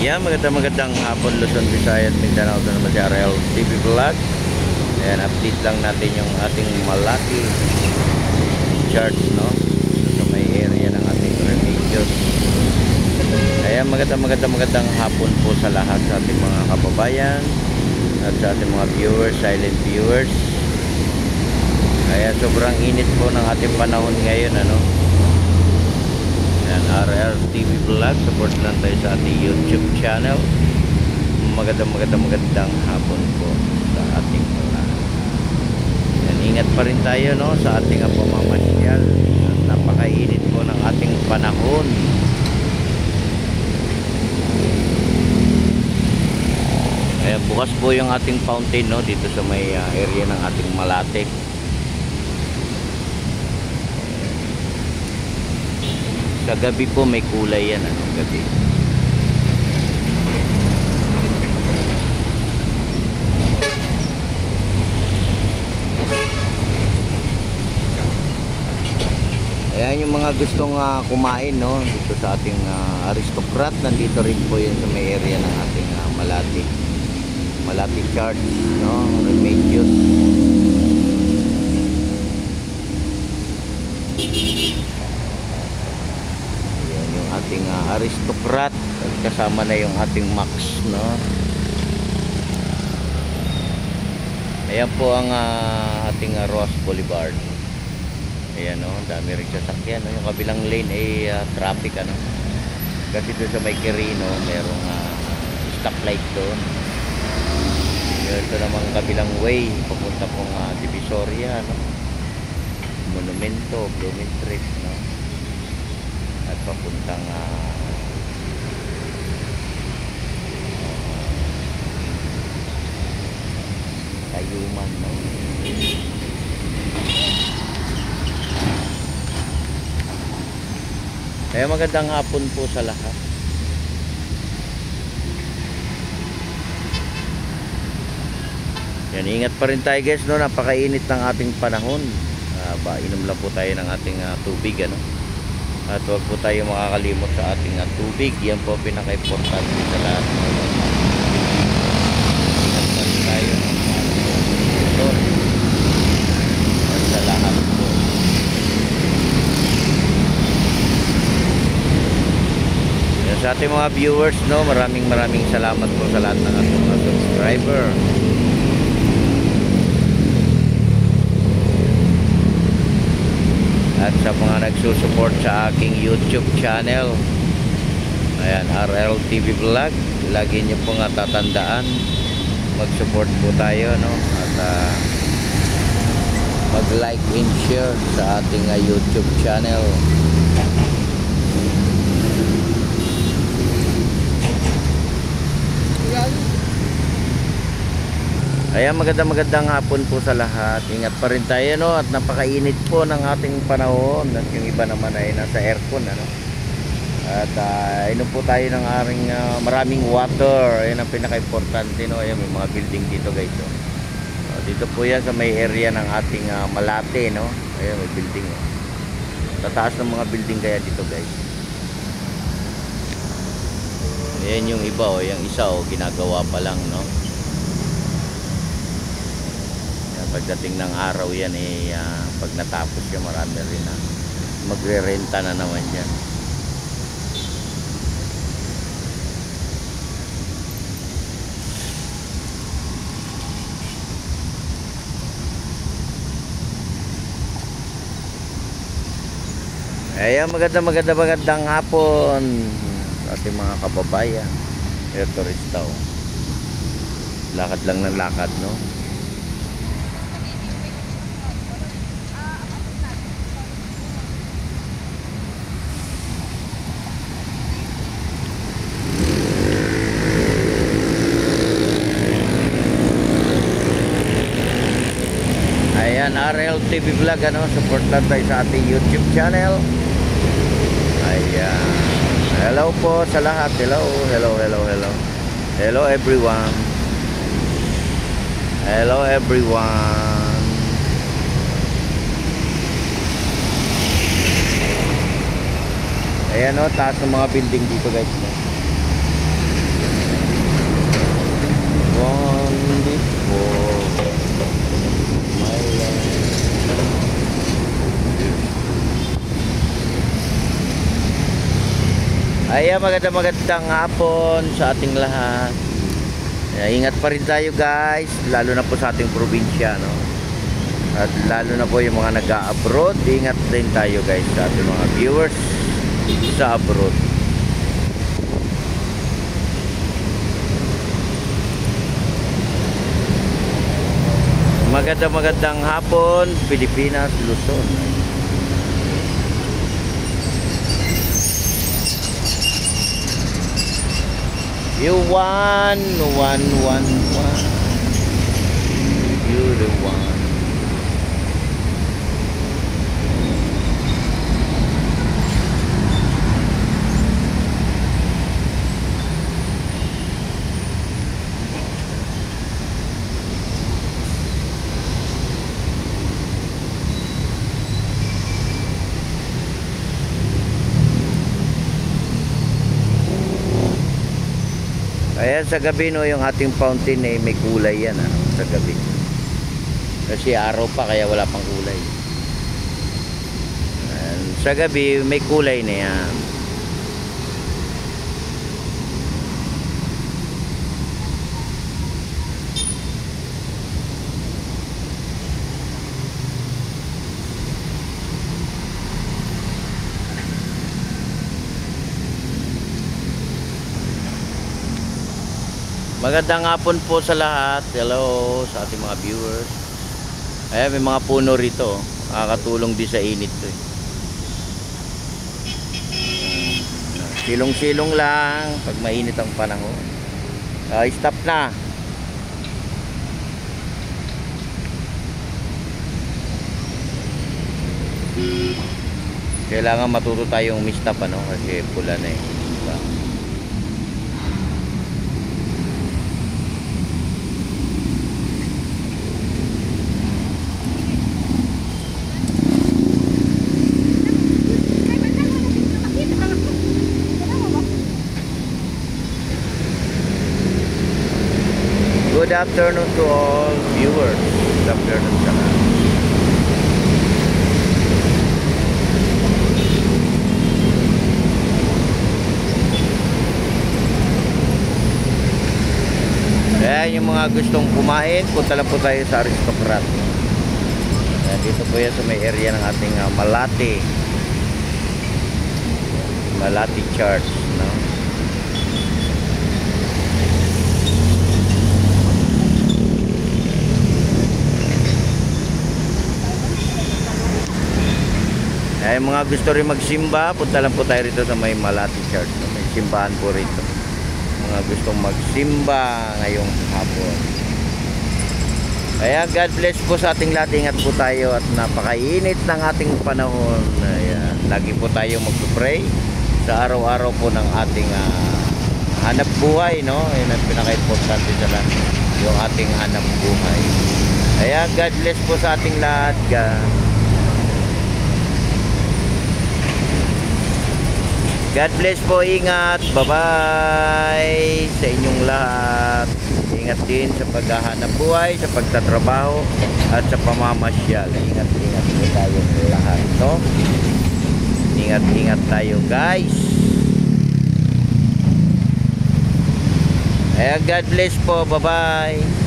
Yan, magandang hapon Luzon, Visayas, Mindanao. Ito naman si RL TV Vlog. Ayan, update lang natin yung ating malaki church, no? Sa may area ng ating religious. Ayan, magandang hapon po sa lahat sa ating mga kababayan at sa ating mga viewers, silent viewers. Ayan, sobrang init po ng ating panahon ngayon, ano? Ayan, RL TV Vlog, support lang tayo sa ating YouTube channel. Magandang hapon po sa ating mga. Ayan, ingat pa rin tayo, no, sa ating pamamasyal. Napakainit po ng ating panahon. Ayan, bukas po yung ating fountain, no, dito sa may area ng ating Malate. Sa gabi po may kulay yan, ano, gabi. Ayan yung mga gustong kumain, no, dito sa ating aristocrat. Nandito rin po yun sa may area ng ating Malate Church, no, Remedios. Ating aristocrat at kasama na yung ating Max, no. Ayan po ang ating Ross Boulevard. Ayan, no, dami rin sasakyan, no? Yung kabilang lane ay traffic, ano, kasi doon sa may Quirino merong stoplight doon. Ito namang kabilang way papunta pong Divisoria, no, Monumento, Blumentritt, no, at papuntang Tayuman, no. Kaya magandang hapon po sa lahat. Yan, ingat pa rin tayo, guys, no. Napakainit ng ating panahon. Inom lang po tayo ng ating tubig, ano. At huwag po tayo makakalimot sa ating tubig. Yan po pinaka-importante sa lahat. Ingat pa rin tayo at sa lahat po. Yan, sa ating mga viewers, no, maraming salamat po sa lahat ng ating mga subscriber. At sa mga nagsusupport sa aking YouTube channel, ayan, RL TV Vlog, lagi nyo po nga tatandaan, mag-support po tayo, no, at mag-like and share sa ating YouTube channel. Ayan, magandang hapon po sa lahat. Ingat pa rin tayo, no, at napakainit po ng ating panahon. At yung iba naman ay nasa aircon, ano. At inom po tayo ng aring maraming water. Ayan ang pinaka-importante, no. Ayan, may mga building dito, guys, no. Dito po yan sa may area ng ating Malate, no. Ayan, may building, no. Tataas ng mga building kaya dito, guys. Ayan yung iba, oh. Yung isa, oh, ginagawa pa lang, no. Pagdating ng araw yan, pag natapos yan, marami rin na magre-renta na naman yan. Ayan, magandang hapon sa ating mga kababayan. Ito turista, oh. Lakad lang ng lakad, no. Ayan, RL TV Vlog, ano, support lang tayo sa ating YouTube channel. Ayan, hello po sa lahat. Hello everyone. Hello everyone. Ayan o, taas ng mga building dito guys. Ayan, magandang hapon sa ating lahat. Ingat pa rin tayo guys, lalo na po sa ating probinsya, no? At lalo na po yung mga nag-abroad, ingat din tayo guys sa ating mga viewers sa abroad. Magandang hapon, Pilipinas, Luzon. You one. You the one. Ayan, sa gabi no, yung ating fountain eh, may kulay yan sa gabi. Kasi araw pa kaya wala pang kulay. Ayan, sa gabi may kulay na yan. Magandang hapon po sa lahat. Hello sa ating mga viewers. Ayan, may mga puno rito. Nakakatulong din sa init to eh. Silong-silong lang pag mainit ang panahon. Stop na. Kailangan matuto tayong umistop kasi pula na eh. Diba? Good afternoon to all viewers. Good afternoon sa lahat. Kaya yung mga gustong kumain, punta lang po tayo sa Aristocrat. Dito po yan sa may area ng ating Malati Church, no? Ay, mga gusto rin magsimba, punta lang po tayo rito sa may Malati Church. May simbahan po rito. Mga gustong magsimba ngayong hapon. Kaya God bless po sa ating lahat. Ingat po tayo at napakainit ng ating panahon. Ayan, lagi po tayo magpupray sa araw-araw po ng ating hanap buhay, no? Yan ang pinaka-importante sa lahat, yung ating hanap buhay. Kaya God bless po sa ating lahat. God bless po, ingat, bye-bye sa inyong lahat. Ingat din sa paghahanap buhay, sa pagtatrabaho, at sa pamamasyal. Ingat po tayo lahat, no? Ingat tayo guys. God bless po, bye-bye.